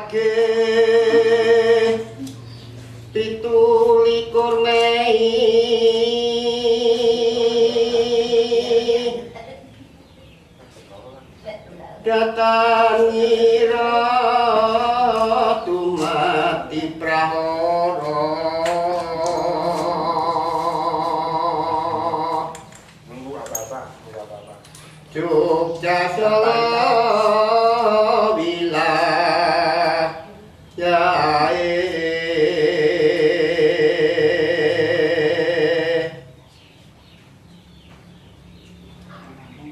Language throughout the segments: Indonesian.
Age 17 Mei datangira tumati prahara Jogja Solo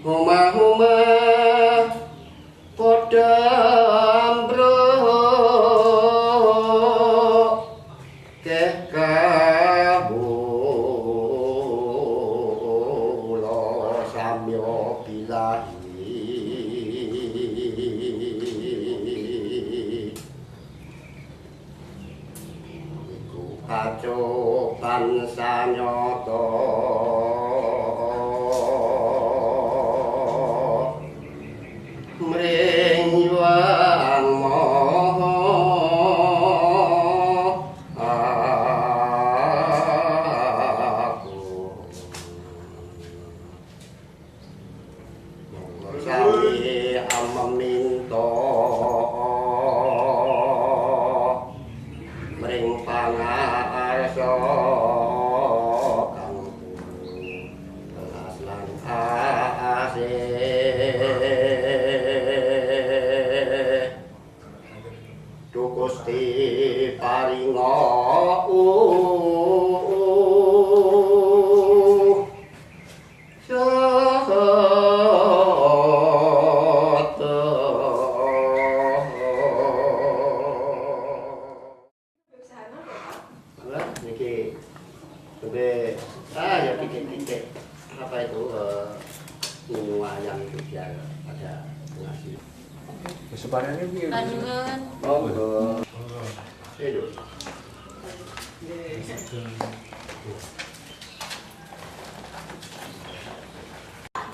Omah-omah padha ambruk keh kawula samya bilahi iku pacoban sanyata mring yuang moho aku sami amaminto mring pangarsa kang telas lan Gusti paringa ya titik-titik apa itu wayang Jogja ada ngasih Sebenarnya piye? Panjenengan monggo.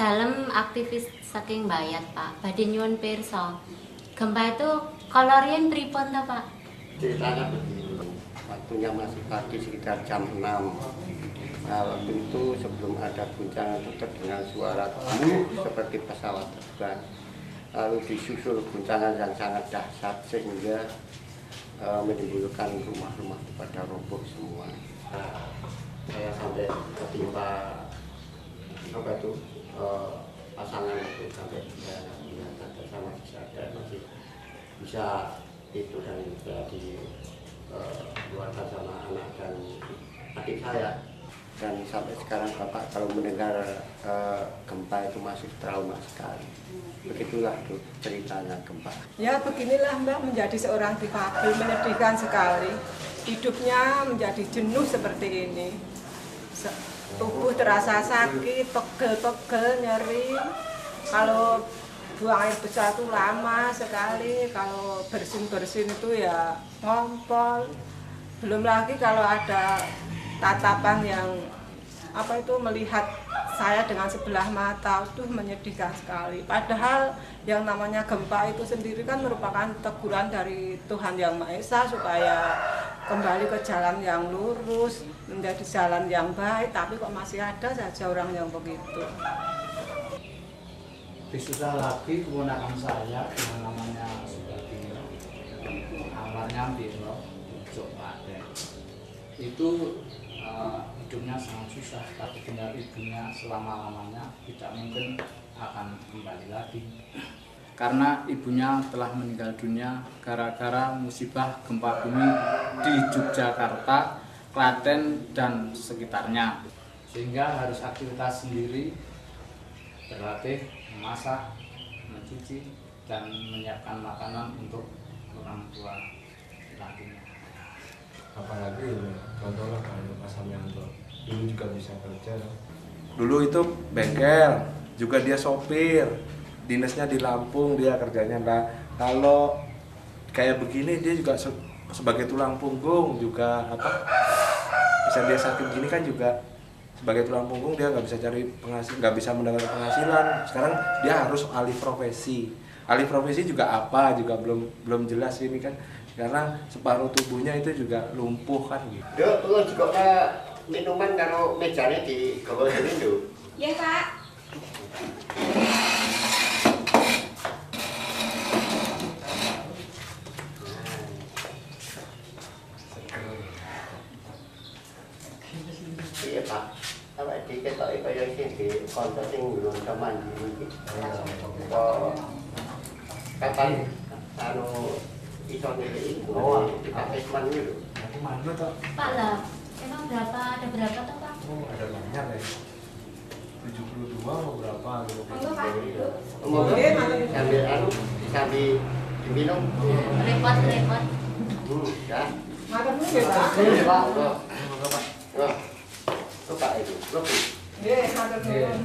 dalam aktivis saking Bayat Pak, badhe nyuwun pirsa. Gempa itu kolorien pripun ta Pak? Ceritanya begini, waktunya masih pagi sekitar jam 6. Nah, waktu itu sebelum ada guncangan itu terdengar suara seperti pesawat terbang. Lalu disusul guncangan yang sangat dahsyat sehingga menimbulkan rumah-rumah pada roboh semua. Saya sampai ketimpa apa itu pasangan itu sampai sama masih bisa itu dan bisa dikeluarkan sama anak dan adik saya. Dan sampai sekarang Bapak kalau mendengar gempa itu masih trauma sekali. Begitulah tuh ceritanya gempa. Ya beginilah Mbak, menjadi seorang difabel menyedihkan sekali. Hidupnya menjadi jenuh seperti ini. Tubuh terasa sakit, pegel-pegel, nyeri. Kalau buang air besar itu lama sekali. Kalau bersin-bersin itu ya ngompol. Belum lagi kalau ada tatapan yang apa itu melihat saya dengan sebelah mata itu menyedihkan sekali. Padahal yang namanya gempa itu sendiri kan merupakan teguran dari Tuhan Yang Maha Esa supaya kembali ke jalan yang lurus, menjadi jalan yang baik, tapi kok masih ada saja orang yang begitu. Disusah lagi keponakan saya yang namanya Sugatino, awalnya Biro, Jogja. Itu hidupnya sangat susah, tapi tinggal ibunya selama-lamanya tidak mungkin akan kembali lagi. Karena ibunya telah meninggal dunia gara-gara musibah gempa bumi di Yogyakarta, Klaten, dan sekitarnya. Sehingga harus aktivitas sendiri, berlatih, memasak, mencuci, dan menyiapkan makanan untuk orang tua nantinya. Apalagi contohnya kayak Mas Samyanto dulu juga bisa kerja. Dulu itu bengkel, juga dia sopir, dinasnya di Lampung, dia kerjanya. Nah, kalau kayak begini dia juga sebagai tulang punggung juga apa? Bisa dia sakit gini kan juga sebagai tulang punggung dia nggak bisa cari penghasilan, nggak bisa mendapatkan penghasilan. Sekarang dia harus alih profesi. alih profesi juga apa juga belum jelas ini kan, karena separuh tubuhnya itu juga lumpuh kan gitu. Duk, perlu juga minuman karo mejane di gawa dene, Duk. Iya, Pak. Iya, Pak. Awak diketoki kaya sing di kanca sing ngulung teman iki. Kapan anu iso nilai di Pakistan itu lho. Dari mana toh? Pak lah, emang ada berapa tuh Pak? Oh ada banyak ya. 72 atau berapa gitu. Monggo, Pak. Mau sambil anu sambil diminum. Repot. Ya. Matur nuwun nggih, Pak. Iya, Pak. Semoga Pak. Wah. Coba itu, lebih. Nggih, matur nuwun.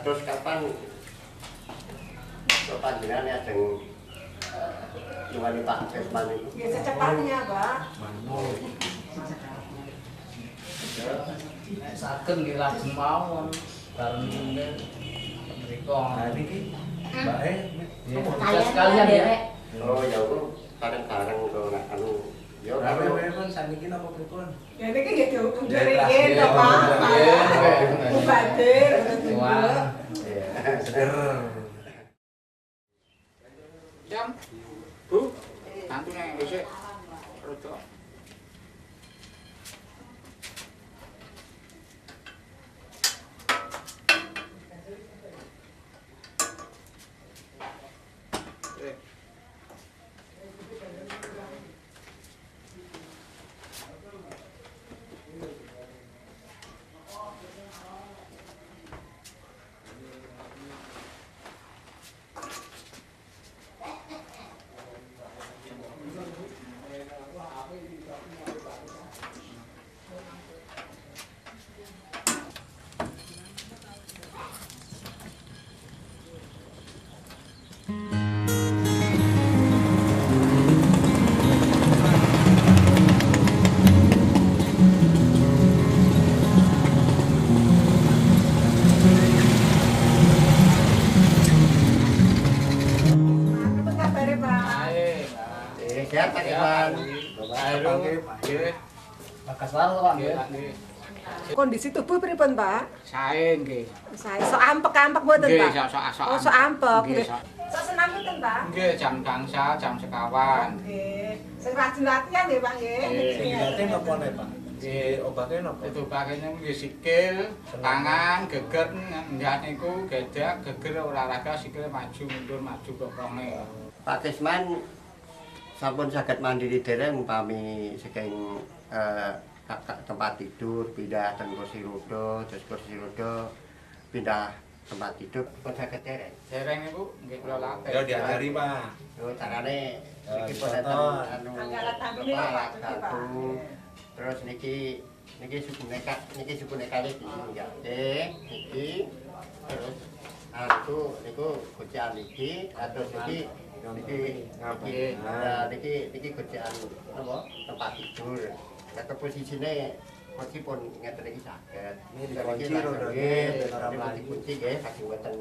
Terus kapan panjenengan ajeng nyuwani Pak Desman itu? Nggih, secepatnya, Pak. Mana? Nek saged nggih lajeng mawon bareng nggih mriku. Nah ini ki Mbak Nggih, sekalian ya. Oh ya aku bareng-bareng kok nak anu. Ya Rame karo pun saniki napa pripun? Ya niki nggih dihukum Ya, dari terakhir. to, Pak. Nggih. Mubadir, Wah. Seger. Jam. Bu. Nanti nek isih rada. Apa kabare, Pak? sehat Pak Iwan. Nggih. Bagas wae Pak nggih. Kondisi tubuh pripun, Pak? Sae nggih. Saya sok ampek-ampek mboten, Nggih, Pak? sok-sok. Oh, sok ampek. Nggih, Nggih. sok. Sok senam mboten, Pak? Nggih, jam gangsal, jam sekawan. Nggih. Sing rajin latihan nggih, Pak nggih. Nggih. Sing dilatih napa nih Pak? Nggih, Obatnya napa? itu pakainya nggih sikil, tangan, geger, ndak niku gedak, geger olahraga sikil maju mundur maju bokonge. Pak Desman sampun saged mandiri dereng umpami saking tempat tidur pindah ten kursi roda, terus kursi roda pindah tempat tidur pun saged dereng. Dereng niku nggih kula latih. Ya diajari Pak. Yo carane Ya, iki pun contoh. anu Alat tampil ini, Pak, iki, Pak. terus niki suku nekane iki ya. Niki terus aku niku gojaan iki terus niki niki gojaan apa tempat tidur. Kata posisine kunci pun ngeten iki saged. Ini dikunci rodane, ben ora mlayu. Dikunci nggih saking mboten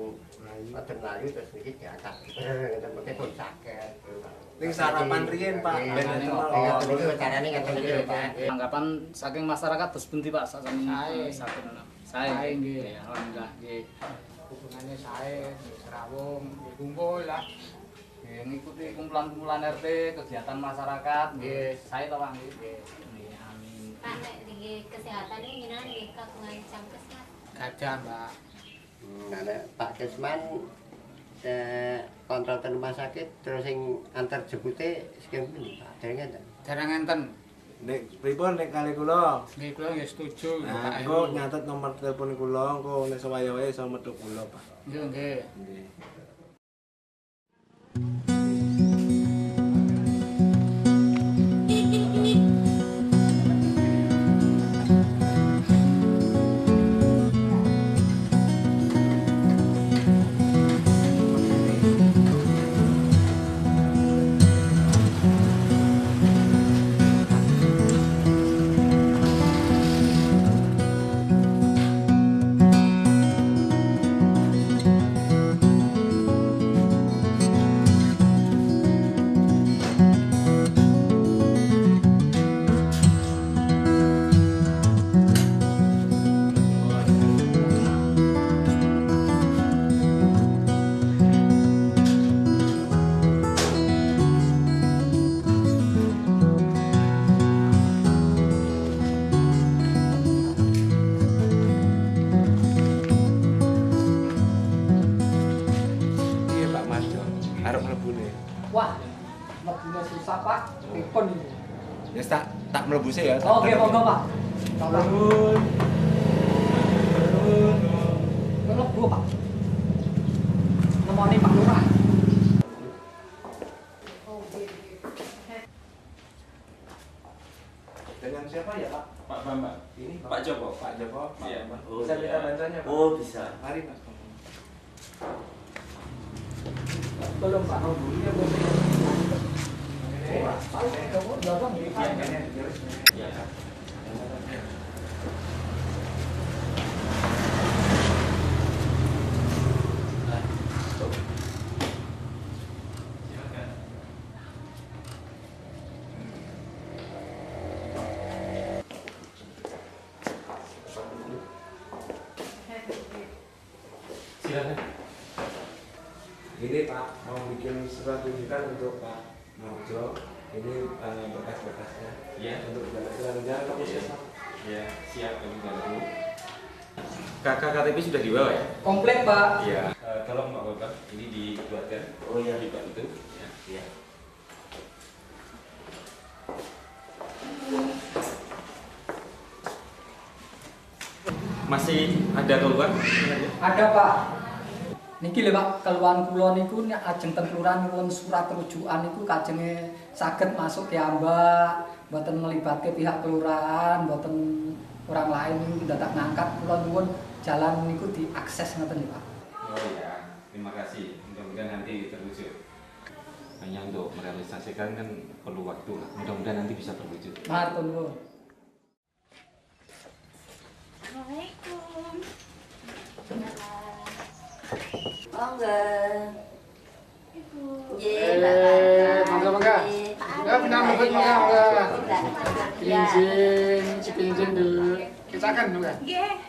mlayu terus niki diangkat. Ngeten mboten pun saged. Ning sarapan riyen Pak, ben Ngeten niku carane ngeten iki lho, Pak. Anggapan saking masyarakat terus bunti Pak sakjane Sae. sakit Sae nggih. Ya, alhamdulillah nggih. Hubungannya sae, serawung, nggih kumpul lah. Nggih ngikuti kumpulan-kumpulan RT, kegiatan masyarakat, nggih sae to Pak nggih. Nggih, amin. Pak nek di kesehatan ini gimana nggih kagungan cangkes Pak? Gadah, Mbak. Nah, nek Pak Desman kontrol ten rumah sakit terus sing antar jempute sing pundi Pak? Dereng enten. Dereng enten. Nek pripun nek kali kula? Nggih kula nggih setuju. Nah, Pak. engko nyatet nomor telepon kula, engko nek sewaya wae iso metu kula, Pak. Nggih nggih. Nggih. arep mlebune. Wah, mlebunya susah Pak, pripun ini? Ya tak mlebu sih ya. Oke, monggo Pak. Turun. Mlebu Pak. Nemoni Pak Lurah. Dengan siapa ya Pak? Pak Bambang. Ini Pak Joko. Pak Joko. Pak Iya. Bambang. Oh, Bisa minta iya. bantuannya Pak? Oh, bisa. Mari Mas. Belum Pak. Iya, belum. Iya. Silakan. Ini Pak mau bikin surat tuntutan untuk Pak Marjo. Ini berkas-berkasnya. Iya. Untuk jalan-jalan ke puskesmas. Ya, siap kami bantu. Kakak KTP sudah dibawa ya? Komplit Pak. Iya. Tolong Pak Bambang, ini dibuatkan. Oh iya. Dibantu. Ya. Iya. Masih ada keluar? Ada Pak. Niki lho Pak, keluhan kula niku nek ajeng ten kelurahan nyuwun surat rujukan niku kajenge saged masuk kiambak, mboten melibatke pihak kelurahan, mboten orang lain niku dadak ngangkat kula nyuwun jalan niku diakses ngoten nggih Pak. Oh iya, terima kasih. Mudah-mudahan nanti terwujud. Hanya untuk merealisasikan kan perlu waktu lah. Mudah-mudahan nanti bisa terwujud. Matur nuwun. Assalamualaikum. Monggo. Ibu. Monggo. Ya, benar monggo. Pinjin dulu. Kita kan juga. Nggih.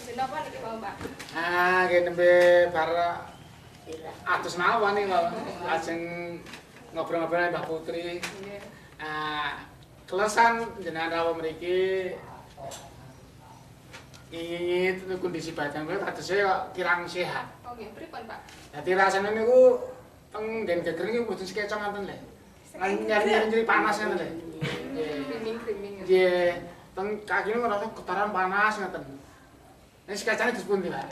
Kenapa niki Pak Mbak? Ah, nggih nembe bar atus mawon nih lho. Lajeng ngobrol-ngobrol Mbak Putri. Kelesan jenengan rawuh mriki ini kondisi badan kula kadose kok kirang sehat. Oh nggih, pripun Pak? Dadi rasane niku teng den geger niku mboten sekecong ngoten lho. Nyari panas ngoten lho. Kriming-kriming. Nggih, teng kaki niku ngerasa getaran panas ngoten. Nek sekecane dispundi, Pak?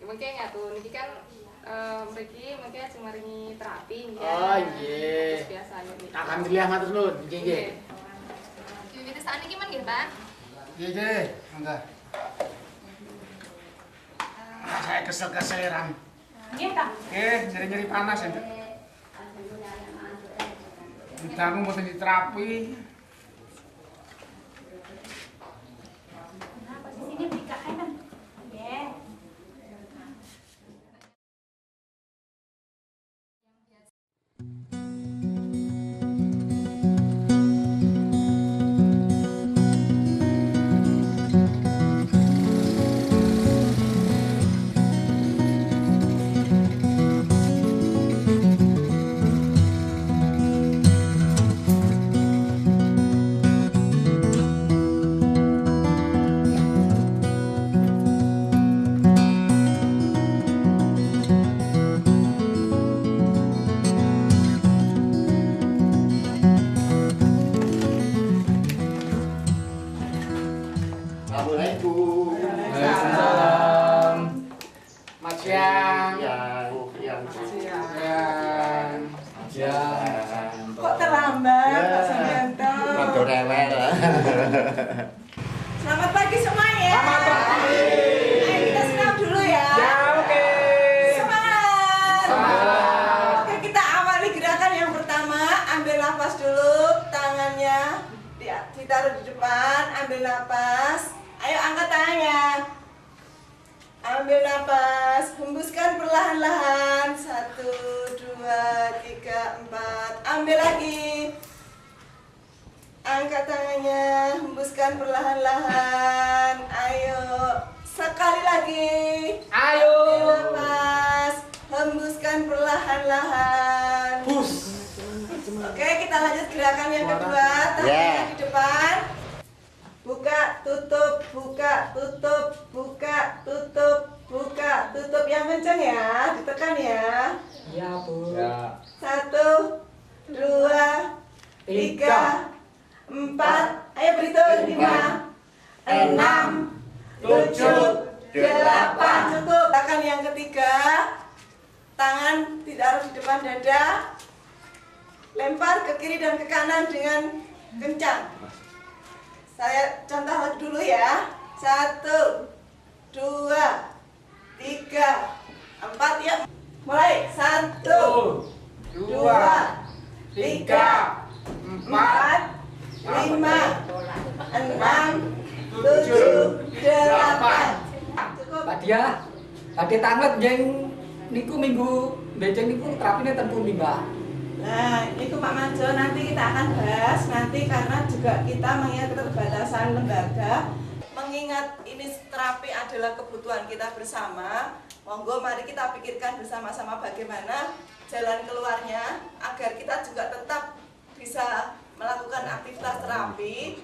Mungkin ngatur niki kan mriki mungkin ajeng maringi terapi nggih. Oh nggih. Terus biasanya niki. Alhamdulillah matur nuwun. Nggih nggih. Wiwit sakniki men nggih, Pak? Nggih nggih, monggo. Saya kesel-keseleran. Nggih, Kak. Nggih, nyeri-nyeri panas ya. Dangu mboten diterapi. Nah, posisinya di kanan. Nggih. Assalamualaikum. Waalaikumsalam. Selamat siang. Siang. Siang. Kok terlambat Pak Sugianto? Rada rewel. Selamat pagi semuanya. Selamat pagi. Ayo kita senam dulu ya. Ya, oke. Semangat. Semangat. Oke, kita awali gerakan yang pertama. Ambil nafas dulu, tangannya ditaruh di depan. Ambil nafas. Ayo angkat tangannya. Ambil nafas, hembuskan perlahan-lahan. 1, 2, 3, 4. Ambil lagi. Angkat tangannya, hembuskan perlahan-lahan. Ayo, sekali lagi. Ayo. Ambil nafas, hembuskan perlahan-lahan. Oke, kita lanjut gerakan yang kedua. Tangannya di depan. Buka, tutup, buka, tutup, buka, tutup, buka, tutup yang kenceng ya, ditekan ya. Iya, Bu. Ya. 1, 2, 3, 4. Ayo berhitung 5, 6, 7, 8. Cukup. Tekan yang ketiga. Tangan ditaruh di depan dada. Lempar ke kiri dan ke kanan dengan kencang. Saya contoh dulu ya. 1, 2, 3, 4. Ya. Mulai. 1, 2, 3, 4, 5, 6, 7, 8. Cukup. Pak Dia, badhe tanget jeng niku minggu beceng niku terapine ten pundi, Mbak? Nah, itu Pak Manjo nanti kita akan bahas nanti karena juga kita mengingat keterbatasan lembaga. Mengingat ini terapi adalah kebutuhan kita bersama, monggo mari kita pikirkan bersama-sama bagaimana jalan keluarnya agar kita juga tetap bisa melakukan aktivitas terapi.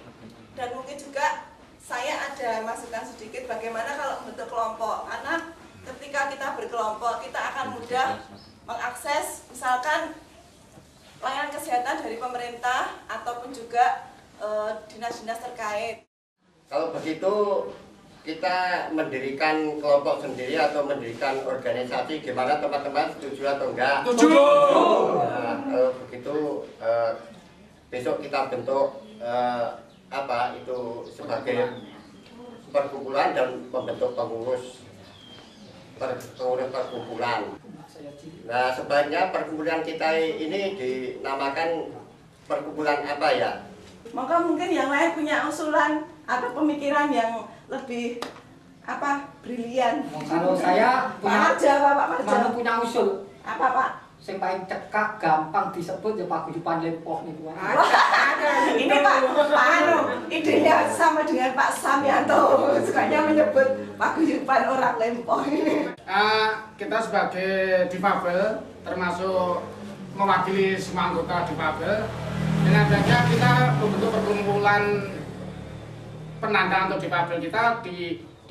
Dan mungkin juga saya ada masukan sedikit bagaimana kalau bentuk kelompok, karena ketika kita berkelompok kita akan mudah mengakses misalkan layanan kesehatan dari pemerintah ataupun juga dinas-dinas terkait. Kalau begitu kita mendirikan kelompok sendiri atau mendirikan organisasi, gimana teman-teman, setuju atau enggak? Setuju. Nah, kalau begitu besok kita bentuk itu sebagai perkumpulan dan membentuk pengurus perkumpulan. Nah, sebaiknya perkumpulan kita ini dinamakan perkumpulan apa ya? Maka mungkin yang lain punya usulan atau pemikiran yang lebih brilian. Kalau saya Pak Marjo punya usul. Apa Pak? Sing paling cekak gampang disebut ya paguyuban lempoh niku. Ini Pak idenya sama dengan Pak Samyanto, sukanya menyebut paguyuban orang lempoh. Kita sebagai difabel termasuk mewakili semua anggota difabel, dengan adanya kita membentuk perkumpulan penanda untuk difabel kita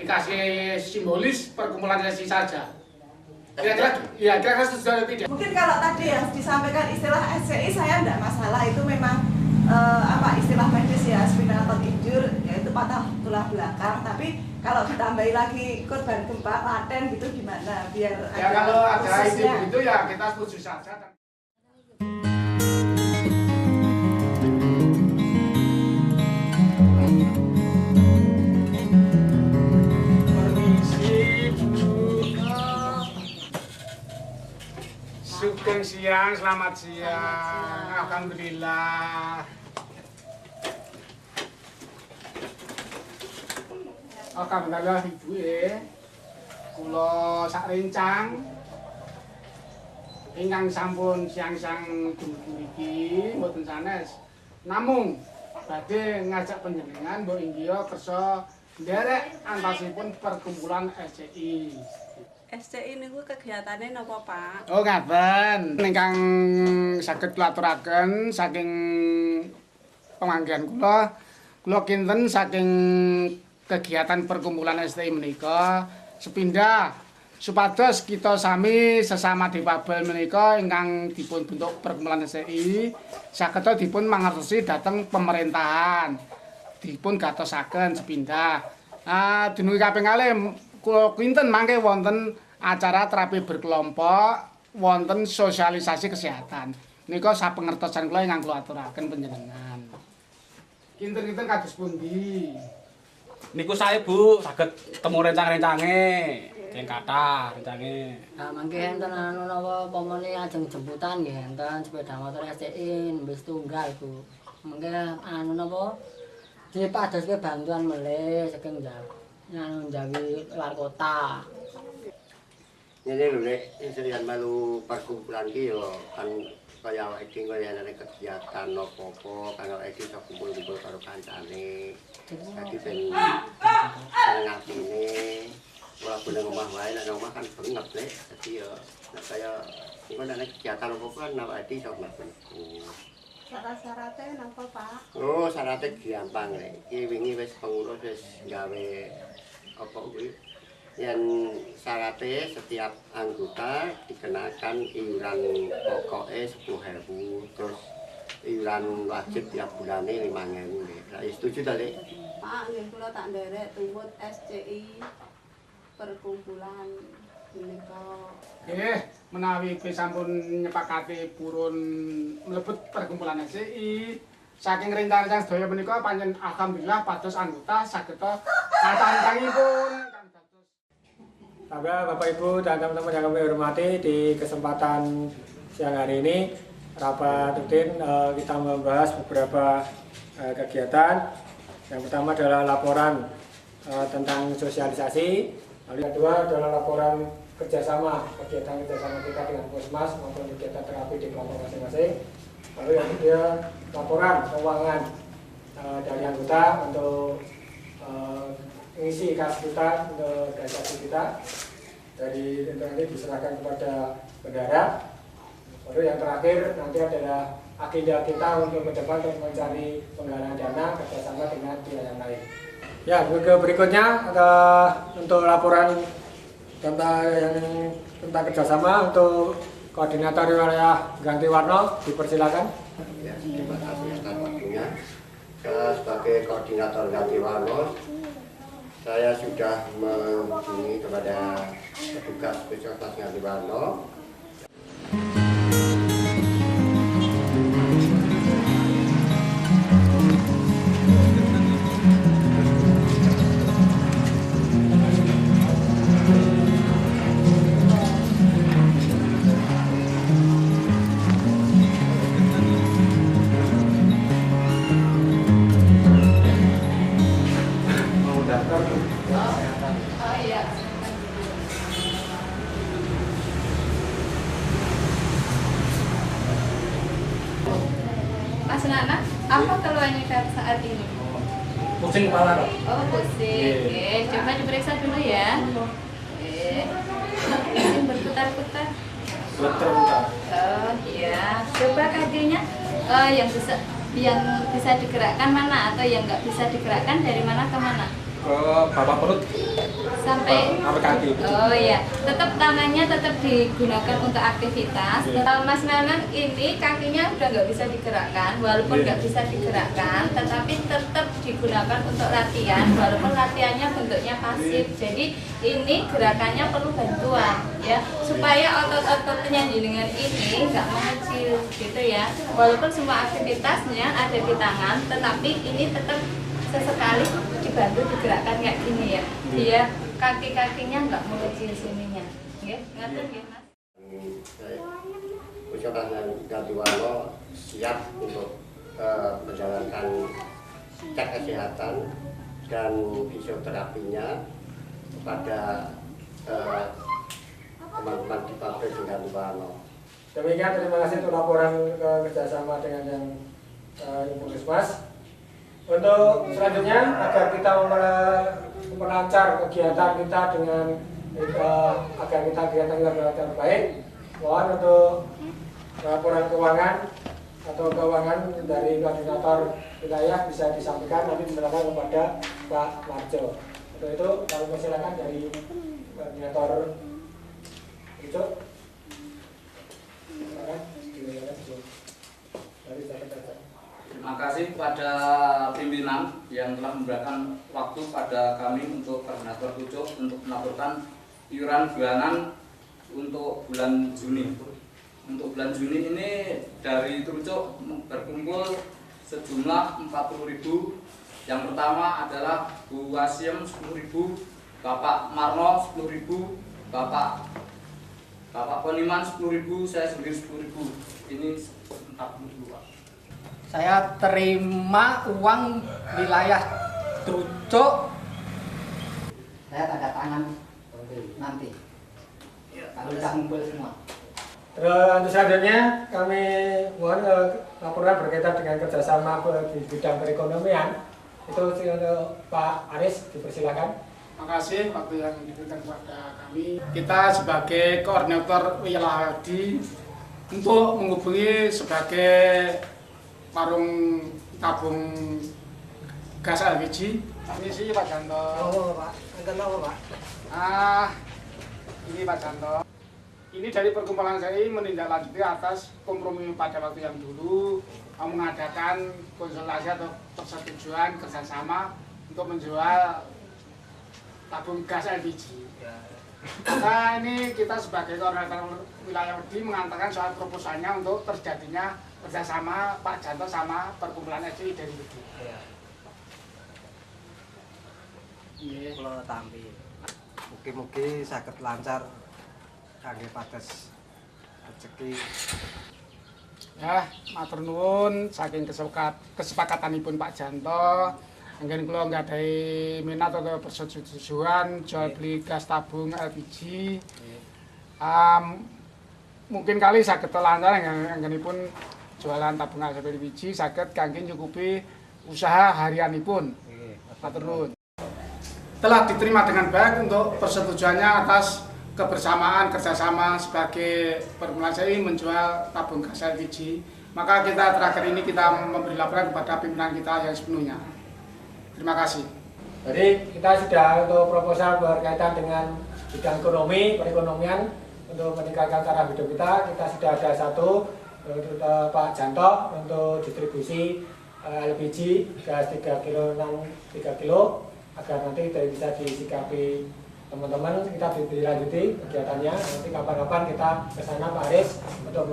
dikasih simbolis perkumpulan sesi saja. Kira-kira sesuai atau tidak? Mungkin kalau tadi yang disampaikan istilah SCI saya tidak masalah, itu memang istilah medis ya, spinal cord injury, yaitu patah tulang belakang. Tapi kalau ditambahi lagi korban gempa laten gitu gimana? Biar ya kalau ada ide begitu ya kita setuju saja. Sugeng siang, selamat siang. Alhamdulillah. Alhamdulillah Ibu kula sak rencang ingkang sampun siang-siang dumugi iki mboten sanes. Namung badhe ngajak panjenengan mbok inggih kersa nderek antasipun perkumpulan SCI. SCI niku kegiatane napa, Pak? Oh, ngaten. Ingkang saged kula aturaken saking pemanggihan kula kinten saking kegiatan perkumpulan STI menika sepindah supados kita sami sesama difabel menika ingkang dipun bentuk perkumpulan STI saged dipun mangertosi dhateng pemerintahan. Dipun gatosaken sepindah. Dumugi kaping kalih kula kinten mangke wonten acara terapi berkelompok, wonten sosialisasi kesehatan. Nika sapengertosan kula ingkang kula aturaken panjenengan. Kinten-kinten kados pundi? Niku saya Bu saged temu rencang-rencange, sing kathah rencange. Nah, mangke enten anu napa pomone ajeng jemputan nggih enten sepeda motor SCI wis tunggal Bu. Mangke anu napa dipadoske bantuan melih saking Jawi luar kota. Ini lho Nek, isih melu perkumpulan iki yo kan kaya awake dhewe kaya ana kegiatan apa-apa kan awake dhewe iso kumpul-kumpul karo kancane. Dadi ben seneng-atine walaupun nang omah wae nang omah kan banget Nek. Dadi yo nek kaya iku nek kegiatan apa-apa kan awake dhewe iso mlaku. Syarat-syaratnya napa, Pak? Oh, syaratnya gampang Nek. Iki wingi wis pengurus wis gawe apa kuwi Yang syaratnya setiap anggota dikenakan iuran pokoknya 10.000, terus iuran wajib tiap bulannya 5.000. Nah, setuju tadi? Pak, nggih kula tak nderek tuwut SCI perkumpulan menika. Nggih, menawi kowe sampun nyepakati purun mlebet perkumpulan SCI, saking rencana sedaya menika pancen alhamdulillah pados anggota saged kacancangipun. Bapak Ibu dan teman-teman yang kami hormati, di kesempatan siang hari ini rapat rutin kita membahas beberapa kegiatan. Yang pertama adalah laporan tentang sosialisasi, lalu yang kedua adalah laporan kerjasama, kegiatan kerjasama kita dengan Puskesmas maupun kegiatan terapi di kelompok masing-masing. Lalu yang ketiga laporan keuangan dari anggota untuk mengisi kas kita untuk transaksi kita, dari nanti diserahkan kepada bendahara. Lalu yang terakhir nanti adalah agenda kita untuk ke depan untuk mencari penggalangan dana kerjasama dengan pihak yang lain. Ya, berikutnya untuk laporan tentang kerjasama untuk koordinator wilayah Ganti Warno, dipersilakan. Ya, terima kasih atas waktunya. Sebagai koordinator Ganti Warno, saya sudah menghubungi kepada petugas Puskesmas Ganti Warno. Mas Nana, apa keluhannya saat ini? Pusing kepala. Oh, pusing. Oke, coba diperiksa dulu ya. Pusing berputar-putar. Berputar. Oh, iya. Coba kakinya yang bisa digerakkan mana atau yang nggak bisa digerakkan dari mana ke mana? Ke bawah perut sampai kaki. Oh iya, tetap tangannya tetap digunakan untuk aktivitas. Mas Nanan ini kakinya udah nggak bisa digerakkan, walaupun nggak bisa digerakkan, tetapi tetap digunakan untuk latihan, walaupun latihannya bentuknya pasif. Jadi ini gerakannya perlu bantuan, ya, supaya otot-ototnya jenengan ini nggak mengecil, gitu ya. Walaupun semua aktivitasnya ada di tangan, tetapi ini tetap sesekali dibantu digerakkan kayak gini ya, biar kaki-kakinya nggak mengecil sininya. Ngatur nggih, Mas. Puskesmas Ganti Warno siap untuk menjalankan cek kesehatan dan fisioterapinya kepada teman-teman di pabrik Ganti Warno. Demikian, terima kasih untuk laporan kerjasama dengan yang Puskesmas. Untuk selanjutnya, agar kita melancar kegiatan kita dengan agar kita kegiatan terbaik, mohon untuk laporan keuangan atau keuangan dari koordinator wilayah bisa disampaikan, nanti diserahkan kepada Pak Marjo. Untuk itu, kami persilakan dari koordinator itu. Terima kasih kepada pimpinan yang telah memberikan waktu pada kami untuk koordinator Pucuk untuk melaporkan iuran bulanan untuk bulan Juni. Untuk bulan Juni ini dari Trucuk berkumpul sejumlah 40.000. Yang pertama adalah Bu Wasiem 10.000, Bapak Marno 10.000, Bapak Poniman 10.000, saya sendiri 10.000. Ini 40.000, Pak. Saya terima uang wilayah Trucuk. Saya tanda tangan nanti. Kalau sudah ngumpul semua. Terus selanjutnya kami mohon laporan berkaitan dengan kerjasama di bidang perekonomian. Itu Pak Aris, dipersilakan. Terima kasih waktu yang diberikan kepada kami. Kita sebagai koordinator wilayah untuk menghubungi sebagai warung tabung gas LPG. Ini sih Pak Janto. Oh, Pak. Enten apa, Pak? Ini Pak Janto. Ini dari perkumpulan saya menindaklanjuti atas kompromi pada waktu yang dulu mengadakan konsultasi atau persetujuan kerjasama untuk menjual tabung gas LPG. Nah, ini kita sebagai koordinator wilayah Wedi mengantarkan soal proposalnya untuk terjadinya kerjasama Pak Janto sama perkumpulan SCI dari Wedi. Iya. Kalau tampi, mugi-mugi saged lancar kangge pados rezeki. Ya, matur nuwun saking kesepakatanipun Pak Janto. Anggen kula nggadahi minat atau persetujuan jual beli gas tabung LPG. Mungkin kali saged lancar anggenipun jualan tabung LPG saged kangge nyukupi usaha harianipun. Matur nuwun. Telah diterima dengan baik untuk persetujuannya atas kebersamaan kerjasama sebagai perkumpulan SCI menjual tabung gas LPG. Maka kita terakhir ini kita memberi laporan kepada pimpinan kita yang sepenuhnya. Terima kasih. Jadi kita sudah untuk proposal berkaitan dengan bidang ekonomi, perekonomian untuk meningkatkan cara hidup kita sudah ada satu untuk Pak Janto untuk distribusi LPG gas 3 kilo 3 kilo agar nanti bisa disikapi teman-teman. Kita dilanjuti kegiatannya, nanti kapan-kapan kita ke sana Pak Aris untuk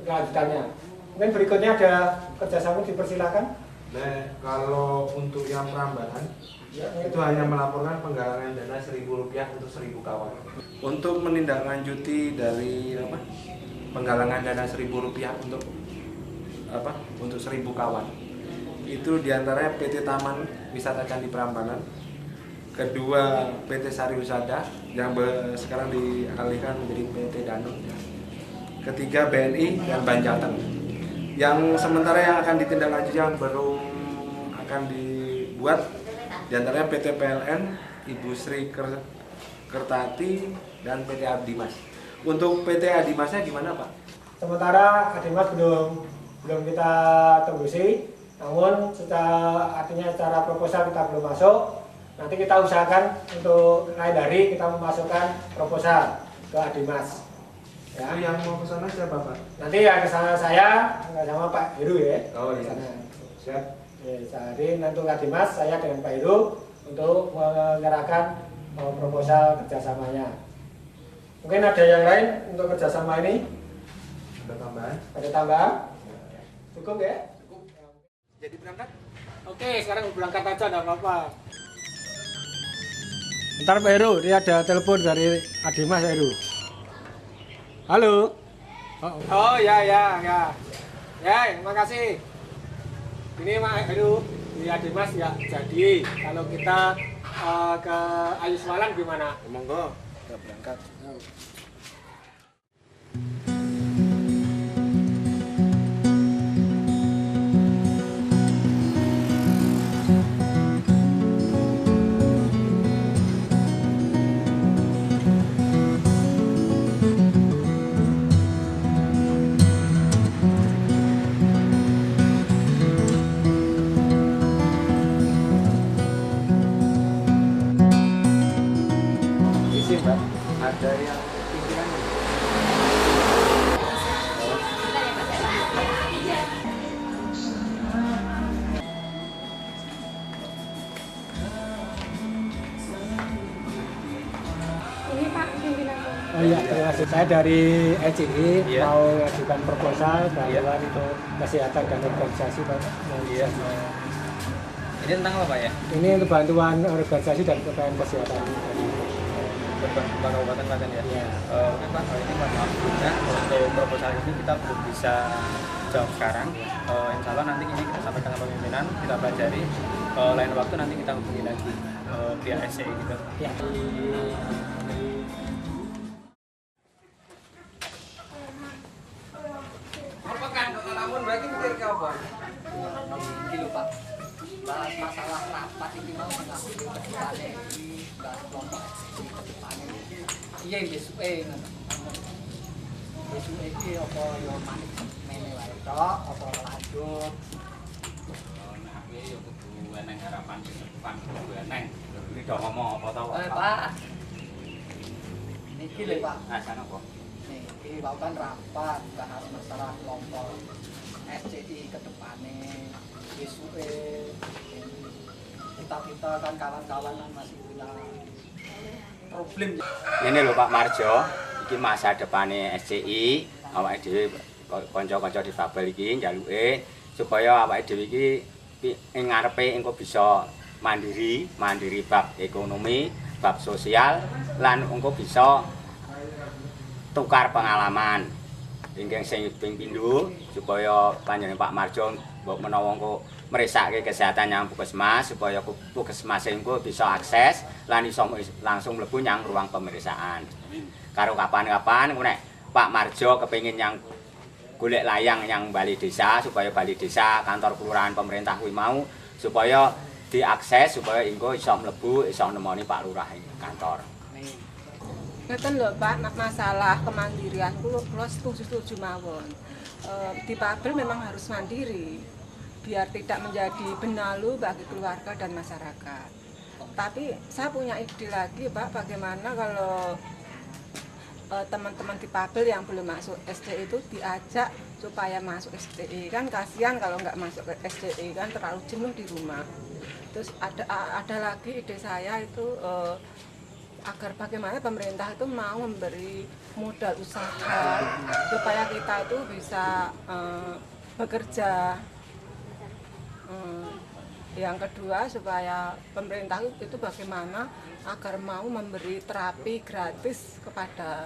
kelanjutannya. Mungkin berikutnya ada kerjasama dipersilakan. Nah, kalau untuk yang Prambanan itu hanya melaporkan penggalangan dana Rp1.000 untuk 1.000 kawan. Untuk menindaklanjuti dari penggalangan dana Rp1.000 untuk 1.000 kawan. Itu diantaranya PT Taman Wisata Candi Prambanan, kedua PT Sari Wisata yang sekarang dialihkan menjadi PT Danau, ketiga BNI dan Banjatan. Yang sementara yang akan ditindaklanjuti yang belum akan dibuat diantaranya PT PLN, Ibu Sri Kertati dan PT Adimas. Untuk PT Adimasnya gimana Pak? Sementara Adimas belum kita tembusi, namun artinya secara proposal kita belum masuk. Nanti kita usahakan untuk lain hari kita memasukkan proposal ke Adimas. Ya. Itu yang mau ke sana siapa Pak? Nanti yang ke sana saya sama Pak Heru ya. Oh iya. Siap. Jadi nanti Adimas saya dengan Pak Heru untuk menyerahkan proposal kerjasamanya. Mungkin ada yang lain untuk kerjasama ini? Ada tambahan? Ada tambahan? Cukup ya? Cukup. Jadi berangkat? Oke, sekarang berangkat aja, enggak apa-apa. Bentar Pak Heru, dia ada telepon dari Adimas Heru. Halo. Oh ya. Ya, makasih. Ini Pak Heru, di Adimas nggak jadi. Kalau kita ke Ayu Semalang gimana? Monggo, kita berangkat. Ada yang pikirannya? Ini Pak pimpinan. Oh iya, terima kasih. Saya dari LCI mau ajukan proposal bantuan untuk kesehatan dan organisasi Pak. Iya. Ini tentang apa Pak ya? Ini untuk bantuan organisasi dan kesehatan. Bukan Kabupaten Klaten ya? Iya. Oke Pak, ini Pak maksudnya untuk proposal ini kita belum bisa jawab sekarang. Insya Allah nanti ini kita sampaikan ke pimpinan, kita pelajari. Lain waktu nanti kita hubungi lagi pihak SCI gitu. Ya. Apa kan? Namun berarti mikir ke apa? Ini lho Pak, bahas masalah rapat ini mau nggak bahas kelompok iya besok besok ini apa yang manik mene wae tok apa lanjut eneng harapan depan eneng. Iki do ngomong apa to? Pak. Niki lho Pak. Ah, sana apa? Niki wau kan rapat bahas masalah kelompok SCI ke depannya. Besuke kita kan kawan-kawan kan masih punya problem. Ini lho Pak Marjo, iki masa depane SCI, awake dhewe kanca-kanca difabel iki njaluke supaya awake dhewe iki ing ngarepe engko bisa mandiri bab ekonomi, bab sosial lan engko bisa tukar pengalaman. Ingkang sing ping pindho supaya panjenengan Pak Marjo mbok menawa engko mresake kesehatan yang puskesmas supaya puskesmas engko bisa akses lan iso langsung mlebu nyang ruang pemeriksaan. Karo kapan-kapan nek Pak Marjo kepengin yang golek layang yang Bali Desa supaya Bali Desa kantor kelurahan pemerintah kuwi mau supaya diakses supaya engko iso mlebu iso nemoni Pak Lurah ing kantor. Ngeten lho Pak, masalah kemandirian kula setuju mawon. Difabel memang harus mandiri biar tidak menjadi benalu bagi keluarga dan masyarakat. Tapi saya punya ide lagi Pak, bagaimana kalau teman-teman difabel yang belum masuk SCI itu diajak supaya masuk SCI. Kan kasihan kalau nggak masuk ke SCI kan terlalu jenuh di rumah. Terus ada lagi ide saya itu agar bagaimana pemerintah itu mau memberi modal usaha supaya kita itu bisa bekerja. Yang kedua supaya pemerintah itu bagaimana agar mau memberi terapi gratis kepada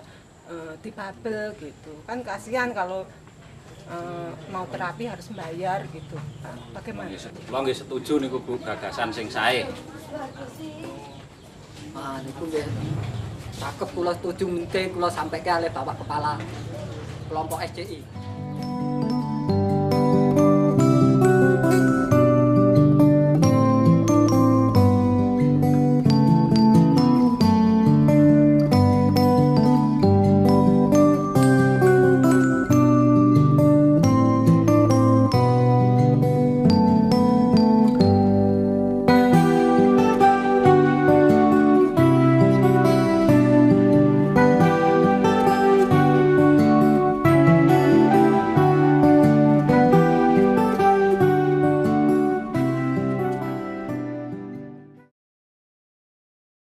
difabel gitu. Kan kasihan kalau mau terapi harus bayar gitu. Bagaimana? Kula nggih setuju niku Bu gagasan sing sae. Niku nggih cakep kula setuju mente kula sampaikan oleh Bapak Kepala kelompok SCI.